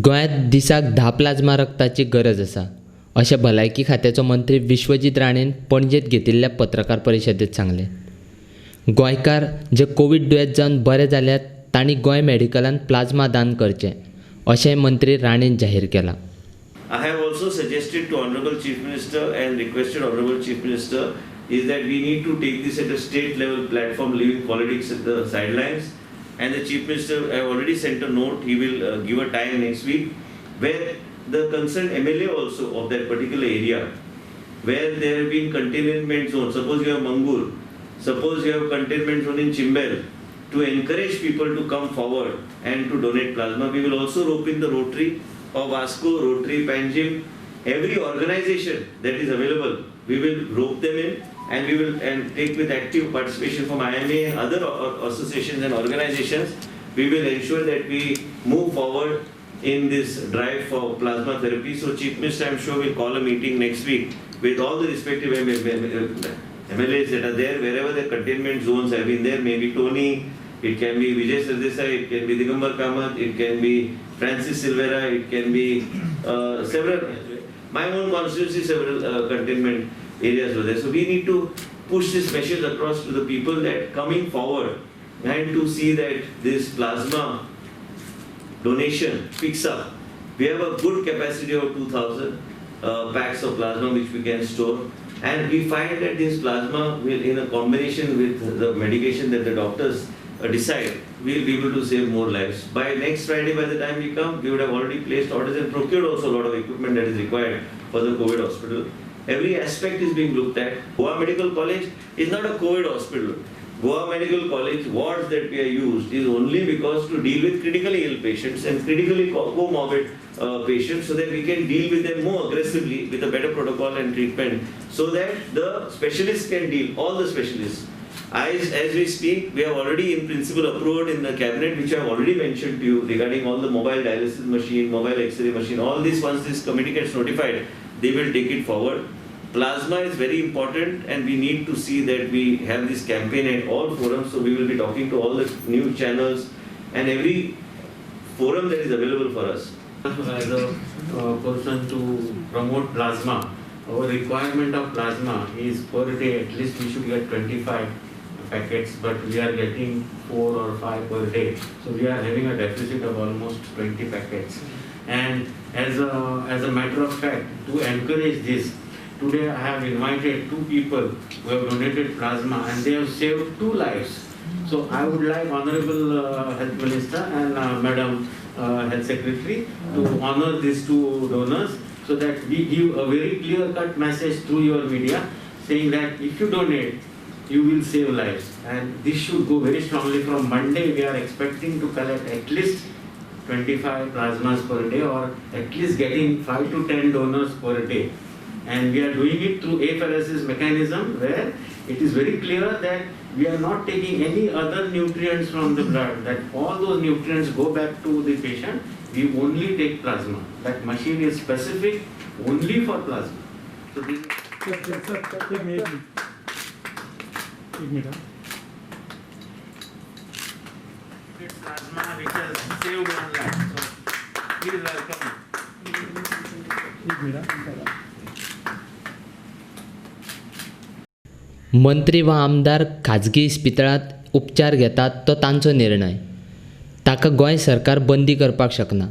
गोंयांत दिसाक 10 प्लाझ्मा रक्ताची गरज आसा अशें भलायकी खात्याचो मंत्री विश्वजीत राणेन पणजेंत घेतिल्ल्या पत्रकार परिशदेंत सांगलें. गोंयकार जे कोवीड दुयेंत जावन बरे जाल्यात तांणी गोंय मेडिकलांत प्लाझ्मा दान करचें अशें मंत्री राणेन जाहीर केलां. I have also suggested to Honorable Chief Minister and requested Honorable Chief Minister is that we need to take this at a state level platform, leaving politics at the sidelines. And the Chief Minister, I have already sent a note, he will give a time next week where the concerned MLA also of that particular area, where there have been containment zones, suppose you have Mangur, suppose you have containment zone in Chimbel, to encourage people to come forward and to donate plasma. We will also rope in the Rotary of Vasco, Rotary, Panjim, every organization that is available, we will rope them in and we will take with active participation from IMA and other associations and organizations. We will ensure that we move forward in this drive for plasma therapy. So Chief Minister, I'm sure, will call a meeting next week with all the respective MLAs that are there, wherever the containment zones have been there, maybe Tony, it can be Vijay Sardesai, it can be Digambar Kamath, it can be Francis Silvera, it can be several, my own constituency, several containment areas were there. So we need to push this message across to the people that coming forward and to see that this plasma donation picks up. We have a good capacity of 2,000 packs of plasma which we can store, and we find that this plasma will, in a combination with the medication that the doctors decide, we'll be able to save more lives. By next Friday, by the time we come, we would have already placed orders and procured also a lot of equipment that is required for the COVID hospital. Every aspect is being looked at. Goa Medical College is not a COVID hospital. Goa Medical College wards that we are used is only because to deal with critically ill patients and critically comorbid patients, so that we can deal with them more aggressively with a better protocol and treatment, so that the specialists can deal, all the specialists. As we speak, we have already in principle approved in the cabinet, which I have already mentioned to you, regarding all the mobile dialysis machine, mobile X-ray machine, all this, once this committee gets notified, they will take it forward. Plasma is very important, and we need to see that we have this campaign at all forums. So we will be talking to all the news channels and every forum that is available for us. As a person to promote plasma, our requirement of plasma is per day at least we should get 25 packets, but we are getting 4 or 5 per day. So we are having a deficit of almost 20 packets. And as a matter of fact, to encourage this, today I have invited 2 people who have donated plasma and they have saved 2 lives. So I would like Honorable Health Minister and Madam Health Secretary to honor these 2 donors, so that we give a very clear-cut message through your media saying that if you donate, you will save lives. And this should go very strongly. From Monday, we are expecting to collect at least 25 plasmas per day, or at least getting 5 to 10 donors per day. And we are doing it through apheresis mechanism, where it is very clear that we are not taking any other nutrients from the blood, that all those nutrients go back to the patient. We only take plasma. That machine is specific only for plasma. So this it's plasma which has saved one life. So please welcome. मंत्री वा आमदार खाजगी इस्पितळांत उपचार घेतात तो तांचो निर्णय. ताका गोंय सरकार बंदी करपाक शकना.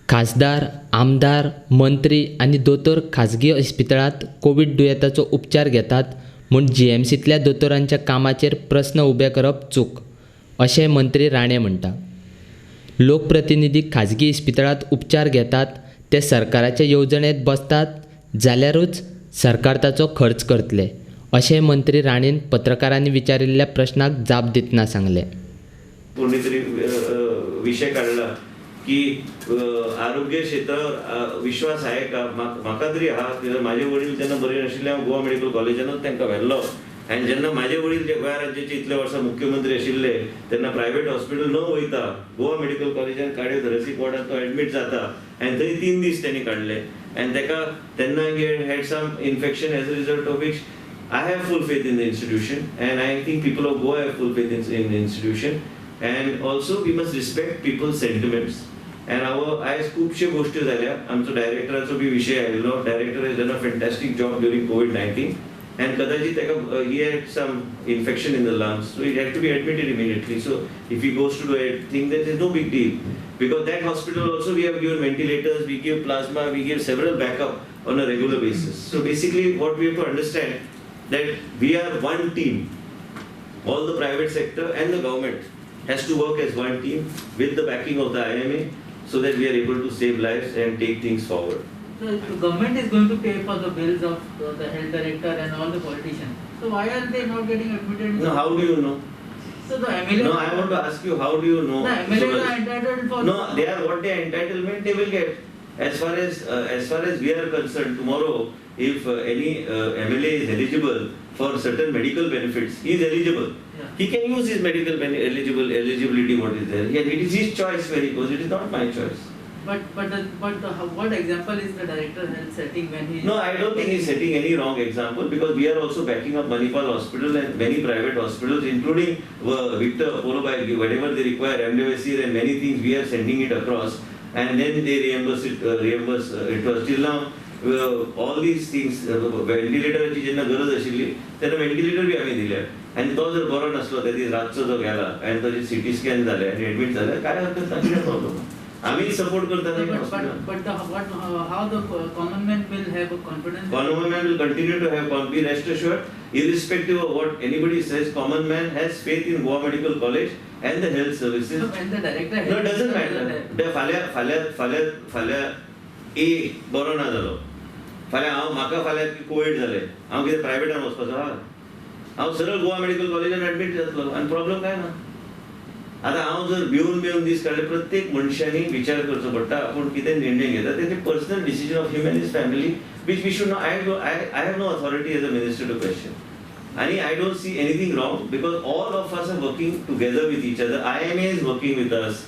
खासदार, आमदार, मंत्री आनी दोतोर खाजगी इस्पितळांत कोवीड दुयेंताचो उपचार घेतात म्हूण GMCंतल्या दोतोरांच्या कामाचेर प्रस्न उबे करप चूक अशें मंत्री राणे म्हणटा. लोकप्रतिनिधी खाजगी इस्पितळांत उपचार घेतात ते सरकाराचे येवजणेंत बसतात जाल्यारूच सरकार ताचो खर्च करतले अशें मंत्री राणेन पत्रकारांनी विचारिल्ल्या प्रश्नाक जाप दितना सांगलें. कोणीतरी विषय काढला की आरोग्य क्षेत्रावर विश्वास आहे का. म्हाका तरी हा, माझे वडील त्यांना बरे नाशिल्ले, हांव गोवा मेडिकल कॉलेजानूच तांकां व्हेल्लो. आनी जेन्ना म्हाजे वडील जे गोंय राज्याचे इतले वर्सां मुख्यमंत्री आशिल्ले तेन्ना प्रायवेट हॉस्पिटल न वयता गोवा मेडिकल कॉलेजान कार्डियोथोरॅसिक वॉर्डांत तो एडमीट जाता, आनी थंय 3 दीस त्यांनी काडले. आनी ताका तेन्ना had some infection as a result of which I have full faith in the institution, and I think people of Goa have full faith in the institution. And also we must respect people's sentiments. And आयज खुबश्यो गोश्टी जाल्या. आमचो डायरेक्टराचो B विशय आयिल्लो. Director has done a fantastic job during COVID-19. And कदाचित ताका he had some infection in the lungs, so he had to be admitted immediately. So if he goes to do a thing, that is no big deal. Because that hospital also we have given ventilators, we give plasma, we give several backup on a regular basis. So basically what we have to understand that we are one team. All the private sector and the government has to work as one team with the backing of the IMA so that we are able to save lives and take things forward. So the government is going to pay for the bills of the health director and all the politicians. So why are they not getting admitted? Now how do you know? So the MLA. No, I want to ask you, how do you know? The MLAs are entitled for. No, they are what they are entitlement they will get. As far as we are concerned, tomorrow if any MLA is eligible for certain medical benefits, he is eligible. Yeah. He can use his medical eligibility what is there. Yeah, it is his choice where he goes. It is not my choice. What example is the director health setting when he? No, I don't think he is setting any wrong example because we are also backing up Manipal Hospital and many private hospitals, including Victor Apollo by whatever they require, remdesivir and many things. We are sending it across, and then they reimburse it. It was till now. All these things, व्हेंटिलेटराची जेन्ना गरज आशिल्ली तेन्ना ventilator B आमी दिल्या आनी तो जर बरो नासलो त्या दीस रातचो जो गेला आनी ताचे सिटी स्कॅन जाले आनी एडमिट जाले काय हरकत ना कितें प्रॉब्लेम आमीच सपोर्ट करता न्ही How the common man will have a confidence? Common man will continue to have be rest assured, irrespective of what anybody says. Common man has faith in Goa Medical College and the health services. And the director. No, it doesn't matter. फाल्या ए बरो ना जालो फाल्यां म्हाका फाल्यां Covid जालें हांव कितें प्रायवेटान वचपाचो आहा हांव सरळ गोवा मेडिकल कॉलेजान एडमीट जातलो आनी प्रॉब्लेम काय ना आतां हांव जर भिवन दीस काडले प्रत्येक मनशांनी विचार करचो पडटा आपूण कितें निर्णय घेता तेचे personal decision of him and his family which we should not. I have no authority as a minister to question. And I don't see anything wrong because all of us are working together with each other. IMA is working with us.